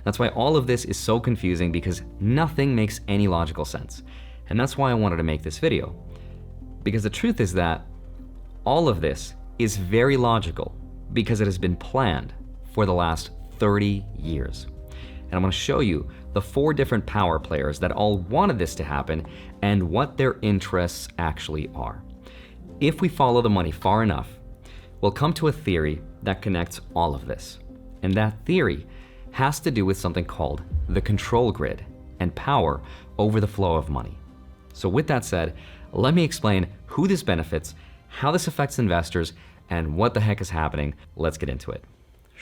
That's why all of this is so confusing, because nothing makes any logical sense. And that's why I wanted to make this video. Because the truth is that all of this is very logical, because it has been planned for the last 30 years. And I'm going to show you the 4 different power players that all wanted this to happen and what their interests actually are. If we follow the money far enough, we'll come to a theory that connects all of this. And that theory has to do with something called the control grid and power over the flow of money. So with that said, let me explain who this benefits, how this affects investors, and what the heck is happening. Let's get into it.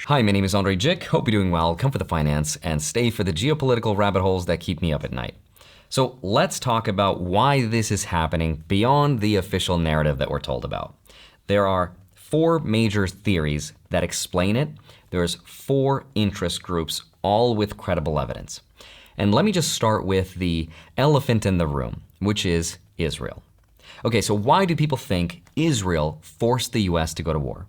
Hi, my name is Andre Jick. Hope you're doing well. Come for the finance and stay for the geopolitical rabbit holes that keep me up at night. So let's talk about why this is happening beyond the official narrative that we're told about. There are 4 major theories that explain it. There's 4 interest groups, all with credible evidence. And let me just start with the elephant in the room, which is Israel. Okay, so why do people think Israel forced the US to go to war?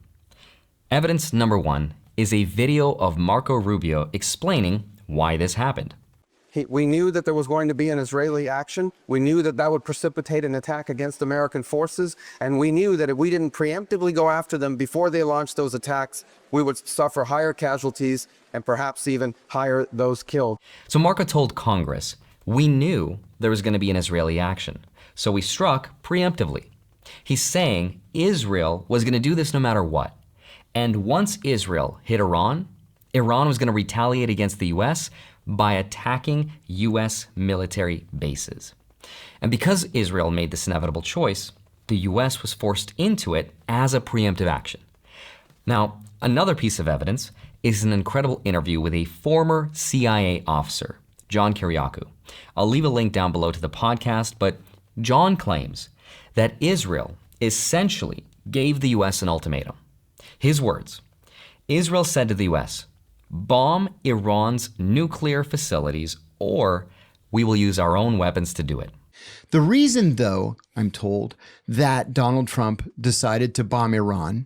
Evidence number 1 is a video of Marco Rubio explaining why this happened. We knew that there was going to be an Israeli action. We knew that that would precipitate an attack against American forces. And we knew that if we didn't preemptively go after them before they launched those attacks, we would suffer higher casualties and perhaps even higher those killed. So Marco told Congress, we knew there was going to be an Israeli action, so we struck preemptively. He's saying Israel was going to do this no matter what. And once Israel hit Iran, Iran was going to retaliate against the US by attacking US military bases. And because Israel made this inevitable choice, the US was forced into it as a preemptive action. Now, another piece of evidence is an incredible interview with a former CIA officer, John Kiriakou. I'll leave a link down below to the podcast, but John claims that Israel essentially gave the US an ultimatum. His words: Israel said to the US, bomb Iran's nuclear facilities or we will use our own weapons to do it. The reason, though, I'm told, that Donald Trump decided to bomb Iran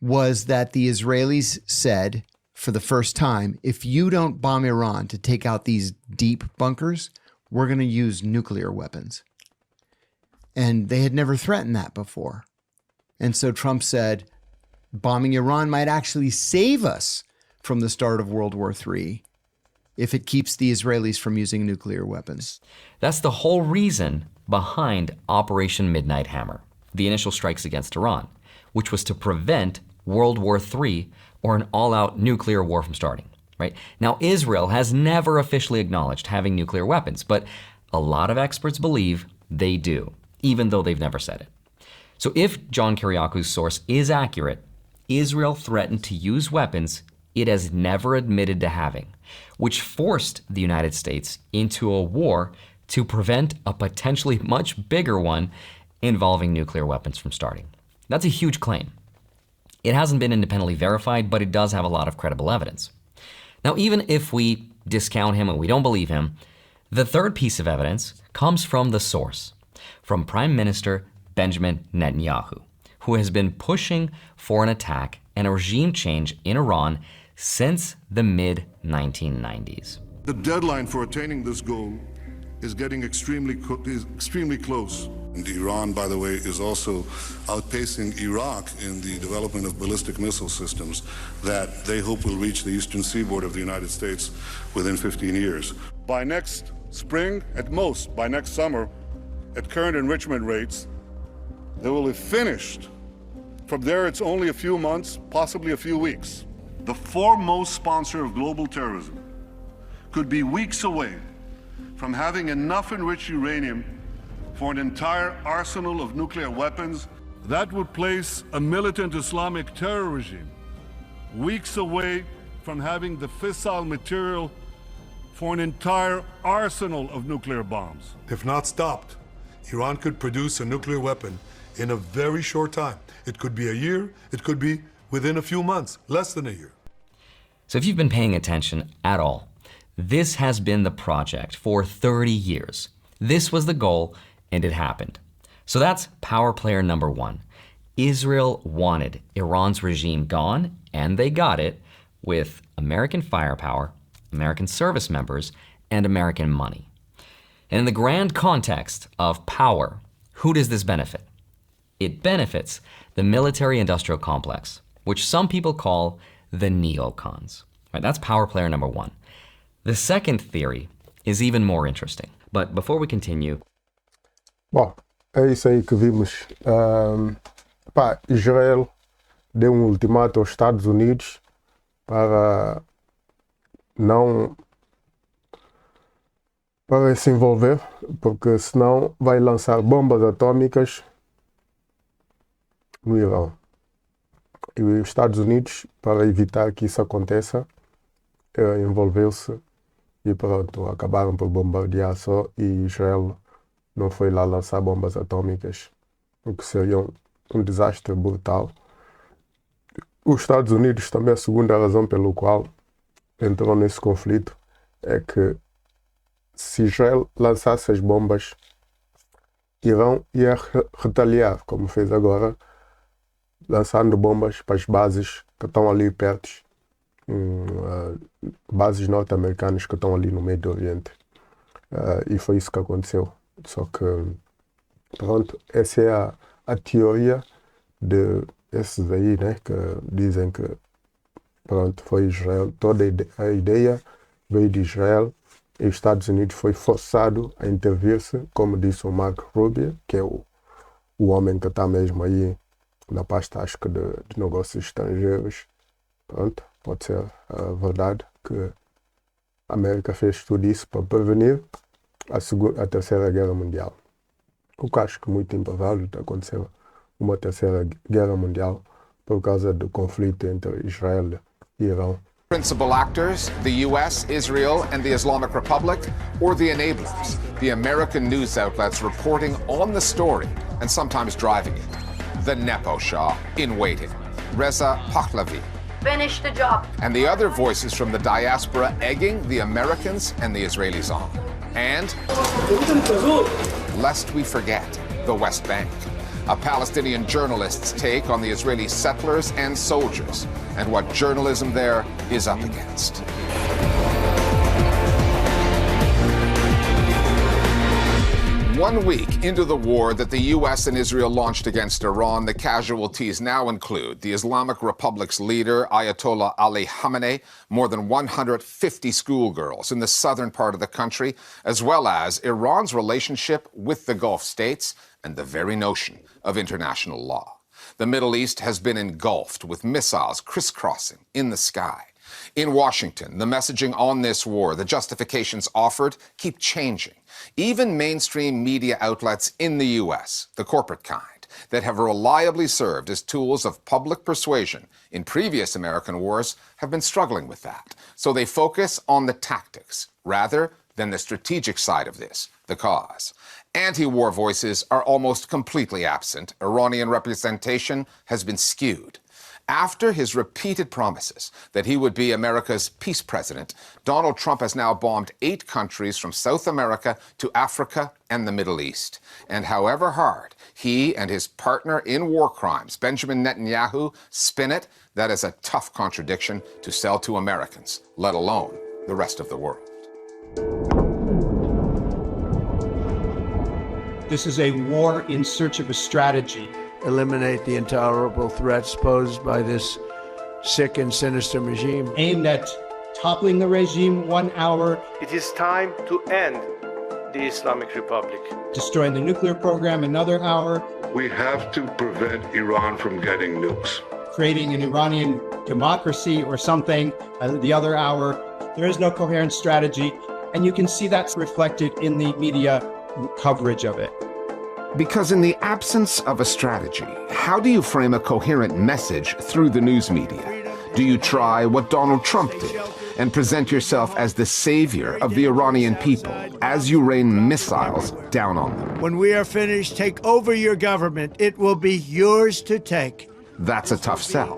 was that the Israelis said for the first time, if you don't bomb Iran to take out these deep bunkers, we're going to use nuclear weapons. And they had never threatened that before. And so Trump said, bombing Iran might actually save us from the start of World War III if it keeps the Israelis from using nuclear weapons. That's the whole reason behind Operation Midnight Hammer, the initial strikes against Iran, which was to prevent World War III or an all-out nuclear war from starting, right? Now, Israel has never officially acknowledged having nuclear weapons, but a lot of experts believe they do, even though they've never said it. So if John Kiriakou's source is accurate, Israel threatened to use weapons it has never admitted to having, which forced the United States into a war to prevent a potentially much bigger one involving nuclear weapons from starting. That's a huge claim. It hasn't been independently verified, but it does have a lot of credible evidence. Now, even if we discount him and we don't believe him, the third piece of evidence comes from the source, from Prime Minister Benjamin Netanyahu, who has been pushing for an attack and a regime change in Iran since the mid-1990s. The deadline for attaining this goal is getting extremely close. And Iran, by the way, is also outpacing Iraq in the development of ballistic missile systems that they hope will reach the eastern seaboard of the United States within 15 years. By next spring, at most, by next summer, at current enrichment rates, they will have finished. From there, it's only a few months, possibly a few weeks. The foremost sponsor of global terrorism could be weeks away from having enough enriched uranium for an entire arsenal of nuclear weapons. That would place a militant Islamic terror regime weeks away from having the fissile material for an entire arsenal of nuclear bombs. If not stopped, Iran could produce a nuclear weapon in a very short time. It could be a year, it could be within a few months, less than a year. So if you've been paying attention at all, this has been the project for 30 years. This was the goal, and it happened. So that's power player number 1. Israel wanted Iran's regime gone, and they got it with American firepower American service members, and American money. And in the grand context of power, who does this benefit? It benefits the military-industrial complex, which some people call the neocons. Right, that's power player number one. The second theory is even more interesting. But before we continue... Bom, é isso aí que vimos. Israel deu ultimato aos Estados Unidos para se envolver, porque senão vai lançar bombas atômicas no Irão. E os Estados Unidos, para evitar que isso aconteça, envolveu-se e pronto, acabaram por bombardear só, e Israel não foi lá lançar bombas atômicas, o que seria um desastre brutal. Os Estados Unidos também, a segunda razão pelo qual entrou nesse conflito é que se Israel lançasse as bombas, Irão ia retaliar, como fez agora, lançando bombas para as bases que estão ali perto, bases norte-americanas que estão ali no Médio Oriente. E foi isso que aconteceu. Só que, pronto, essa é a teoria de esses aí, né, que dizem que, pronto, foi Israel. Toda a ideia veio de Israel e os Estados Unidos foi forçado a intervir-se, como disse o Marco Rubio, que é o homem que está mesmo aí na pasta, acho que de negócios estrangeiros. Pronto, pode ser a verdade que a América fez tudo isso para prevenir a Terceira Guerra Mundial. O que acho que é muito improvável de acontecer uma Terceira Guerra Mundial por causa do conflito entre Israel e Irão. Principal actors, the US, Israel, and the Islamic Republic, or the enablers, the American news outlets reporting on the story and sometimes driving it. The Nepo Shah in waiting, Reza Pahlavi. Finish the job. And the other voices from the diaspora egging the Americans and the Israelis on. And, lest we forget, the West Bank. A Palestinian journalist's take on the Israeli settlers and soldiers, and what journalism there is up against. One week into the war that the US and Israel launched against Iran, the casualties now include the Islamic Republic's leader, Ayatollah Ali Khamenei, more than 150 schoolgirls in the southern part of the country, as well as Iran's relationship with the Gulf states and the very notion of international law. The Middle East has been engulfed with missiles crisscrossing in the sky. In Washington, the messaging on this war, the justifications offered, keep changing. Even mainstream media outlets in the U.S., the corporate kind, that have reliably served as tools of public persuasion in previous American wars have been struggling with that. So they focus on the tactics rather than the strategic side of this, the cause. Anti-war voices are almost completely absent. Iranian representation has been skewed. After his repeated promises that he would be America's peace president, Donald Trump has now bombed 8 countries from South America to Africa and the Middle East. And however hard he and his partner in war crimes, Benjamin Netanyahu, spin it, that is a tough contradiction to sell to Americans, let alone the rest of the world. This is a war in search of a strategy. Eliminate the intolerable threats posed by this sick and sinister regime. Aimed at toppling the regime 1 hour. It is time to end the Islamic Republic. Destroying the nuclear program another hour. We have to prevent Iran from getting nukes. Creating an Iranian democracy or something the other hour. There is no coherent strategy, and you can see that's reflected in the media coverage of it. Because in the absence of a strategy, how do you frame a coherent message through the news media? Do you try what Donald Trump did and present yourself as the savior of the Iranian people as you rain missiles down on them? When we are finished, take over your government. It will be yours to take. That's a tough sell.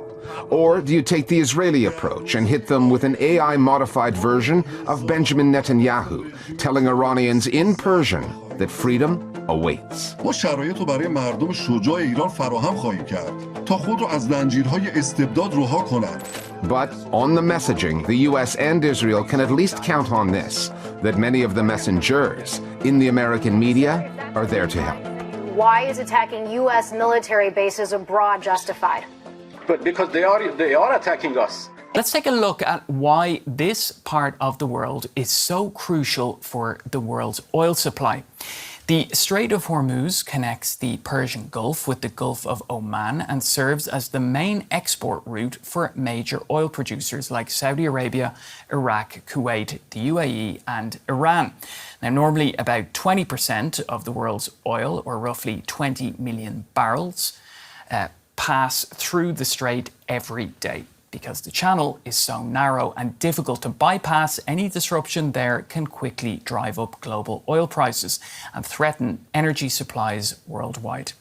Or do you take the Israeli approach and hit them with an AI-modified version of Benjamin Netanyahu, telling Iranians in Persian that freedom awaits? ما شرایط رو برای مردم شجاع ایران فراهم خواهیم کرد تا خود رو از زنجیرهای استبداد رها کنند. But on the messaging, the US and Israel can at least count on this, that many of the messengers in the American media are there to help. Why is attacking U.S. military bases abroad justified? But because they are attacking us. Let's take a look at why this part of the world is so crucial for the world's oil supply. The Strait of Hormuz connects the Persian Gulf with the Gulf of Oman and serves as the main export route for major oil producers like Saudi Arabia, Iraq, Kuwait, the UAE and Iran. Now, normally about 20% of the world's oil, or roughly 20 million barrels, pass through the strait every day. Because the channel is so narrow and difficult to bypass, any disruption there can quickly drive up global oil prices and threaten energy supplies worldwide.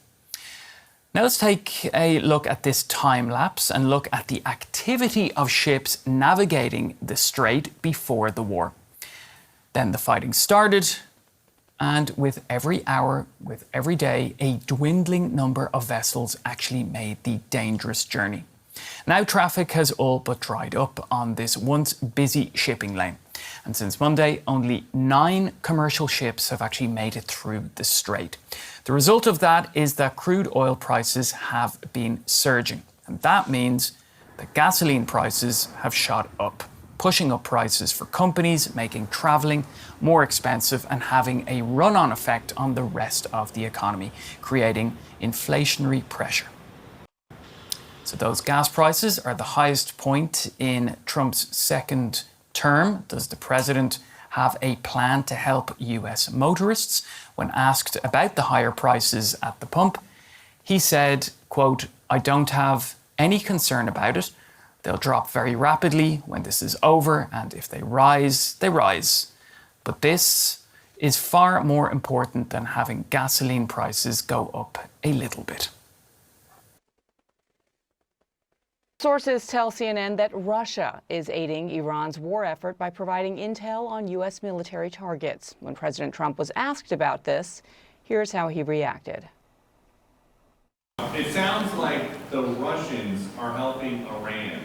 Now let's take a look at this time lapse and look at the activity of ships navigating the strait before the war. Then the fighting started, and with every hour, with every day, a dwindling number of vessels actually made the dangerous journey. Now traffic has all but dried up on this once busy shipping lane. And since Monday, only 9 commercial ships have actually made it through the strait. The result of that is that crude oil prices have been surging. And that means that gasoline prices have shot up, pushing up prices for companies, making traveling more expensive and having a run-on effect on the rest of the economy, creating inflationary pressure. So those gas prices are the highest point in Trump's second term. Does the president have a plan to help US motorists? When asked about the higher prices at the pump, he said, quote, "I don't have any concern about it. They'll drop very rapidly when this is over, and if they rise, they rise. But this is far more important than having gasoline prices go up a little bit." Sources tell CNN that Russia is aiding Iran's war effort by providing intel on U.S. military targets. When President Trump was asked about this, here's how he reacted. It sounds like the Russians are helping Iran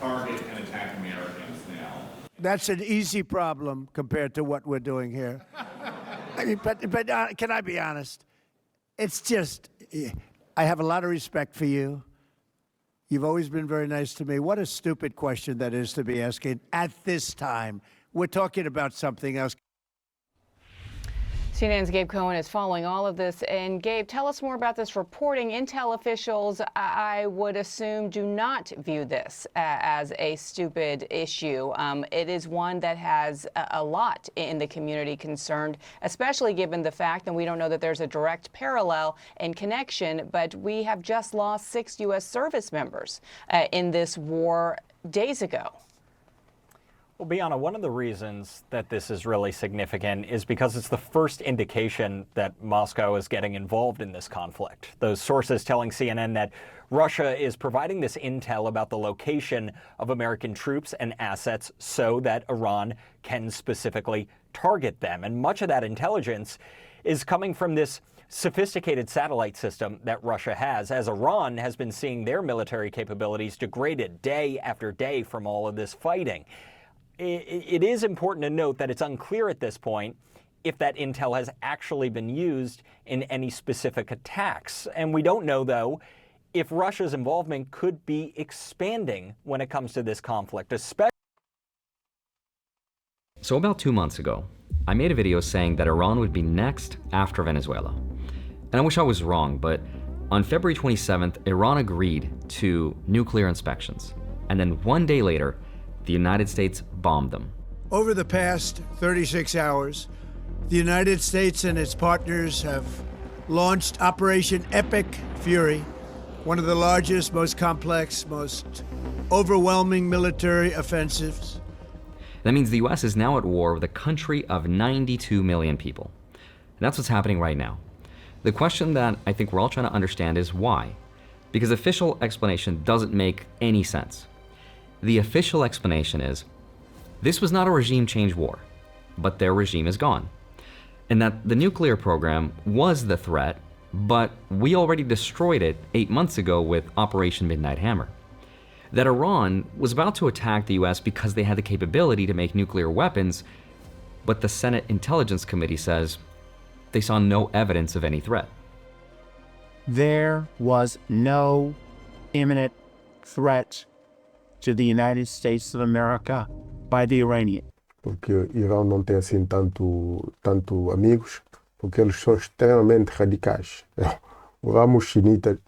target and attack Americans now. That's an easy problem compared to what we're doing here. I mean, but can I be honest? It's just, I have a lot of respect for you. You've always been very nice to me. What a stupid question that is to be asking at this time. We're talking about something else. CNN's Gabe Cohen is following all of this. And Gabe, tell us more about this reporting. Intel officials, I would assume, do not view this as a stupid issue. It is one that has a lot in the community concerned, especially given the fact, and we don't know that there's a direct parallel and connection, but we have just lost 6 U.S. service members in this war days ago. Well, Bianna, one of the reasons that this is really significant is because it's the first indication that Moscow is getting involved in this conflict. Those sources telling CNN that Russia is providing this intel about the location of American troops and assets so that Iran can specifically target them. And much of that intelligence is coming from this sophisticated satellite system that Russia has, as Iran has been seeing their military capabilities degraded day after day from all of this fighting. It is important to note that it's unclear at this point if that intel has actually been used in any specific attacks. And we don't know, though, if Russia's involvement could be expanding when it comes to this conflict, especially. So about 2 months ago, I made a video saying that Iran would be next after Venezuela. And I wish I was wrong, but on February 27th, Iran agreed to nuclear inspections. And then 1 day later, the United States bombed them. Over the past 36 hours, the United States and its partners have launched Operation Epic Fury, one of the largest, most complex, most overwhelming military offensives. That means the US is now at war with a country of 92 million people. And that's what's happening right now. The question that I think we're all trying to understand is why? Because official explanation doesn't make any sense. The official explanation is, this was not a regime change war, but their regime is gone. And that the nuclear program was the threat, but we already destroyed it 8 months ago with Operation Midnight Hammer. that Iran was about to attack the US because they had the capability to make nuclear weapons, but the Senate Intelligence Committee says they saw no evidence of any threat. There was no imminent threat to the United States of America by the Iranians. Porque o Irão não tem assim tanto amigos, porque eles são extremamente radicais. O ramo xiita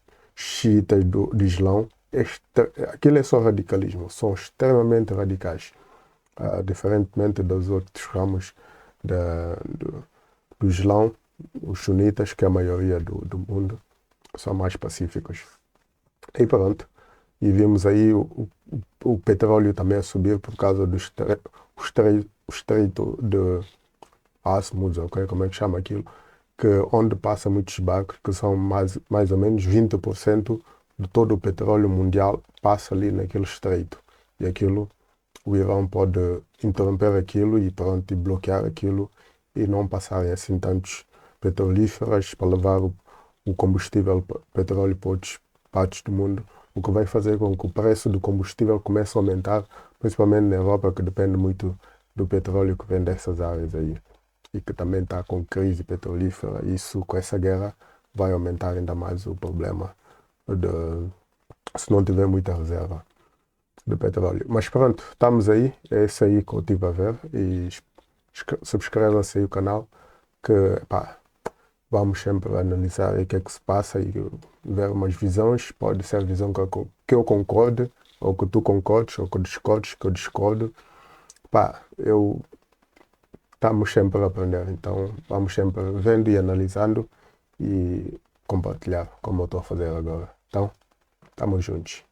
do Islão, aquilo é só radicalismo, são extremamente radicais. Diferentemente dos outros ramos do Islão, os sunitas, que é a maioria do mundo, são mais pacíficos. E pronto. E vimos aí o petróleo também a subir por causa do estreito de Hormuz, okay? Como é que chama aquilo? Onde passa muitos barcos, que são mais ou menos 20% de todo o petróleo mundial passa ali naquele estreito. E aquilo, o Irão pode interromper aquilo e pronto, e bloquear aquilo e não passarem assim tantos petrolíferos para levar o combustível, petróleo para outras partes do mundo, o que vai fazer com que o preço do combustível comece a aumentar, principalmente na Europa, que depende muito do petróleo que vem dessas áreas aí, e que também está com crise petrolífera. Isso, com essa guerra, vai aumentar ainda mais o problema se não tiver muita reserva de petróleo. Mas pronto, estamos aí, é isso aí que eu estive a ver, e subscrevam-se aí o canal, que pá, vamos sempre analisar o que é que se passa e ver umas visões. Pode ser a visão que eu concorde, ou que tu concordes, ou que eu discordo. Pá, estamos sempre a aprender, então vamos sempre vendo e analisando e compartilhar, como eu estou a fazer agora. Então, estamos juntos.